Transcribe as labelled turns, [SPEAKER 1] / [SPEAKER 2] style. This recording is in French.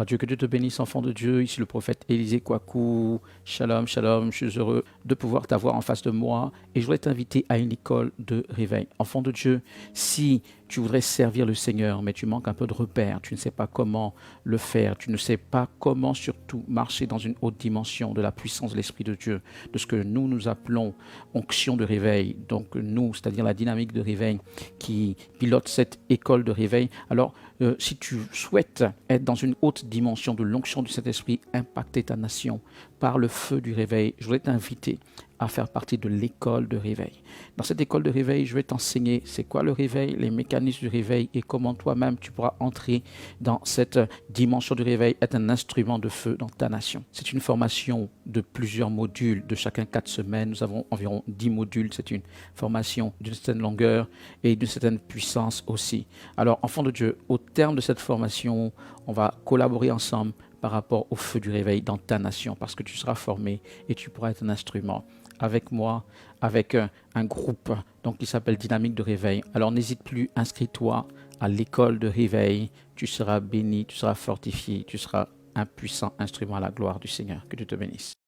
[SPEAKER 1] Dieu, que Dieu te bénisse, enfant de Dieu. Ici le prophète Élisée Kouakou. Shalom, shalom. Je suis heureux de pouvoir t'avoir en face de moi. Et je voudrais t'inviter à une école de réveil. Enfant de Dieu, si tu voudrais servir le Seigneur, mais tu manques un peu de repères, tu ne sais pas comment le faire, tu ne sais pas comment surtout marcher dans une haute dimension de la puissance de l'Esprit de Dieu, de ce que nous appelons onction de réveil. Donc nous, c'est-à-dire la dynamique de réveil qui pilote cette école de réveil. Alors, si tu souhaites être dans une haute dimension de l'onction du Saint-Esprit, impacter ta nation par le feu du réveil, je voudrais t'inviter à faire partie de l'école de réveil. Dans cette école de réveil, je vais t'enseigner c'est quoi le réveil, les mécanismes du réveil et comment toi-même tu pourras entrer dans cette dimension du réveil, être un instrument de feu dans ta nation. C'est une formation de plusieurs modules, de chacun 4 semaines. Nous avons environ 10 modules. C'est une formation d'une certaine longueur et d'une certaine puissance aussi. Alors, enfant de Dieu, au terme de cette formation, on va collaborer ensemble par rapport au feu du réveil dans ta nation parce que tu seras formé et tu pourras être un instrument avec moi, avec un groupe donc, qui s'appelle Dynamique de réveil. Alors n'hésite plus, inscris-toi à l'école de réveil. Tu seras béni, tu seras fortifié, tu seras un puissant instrument à la gloire du Seigneur. Que Dieu te bénisse.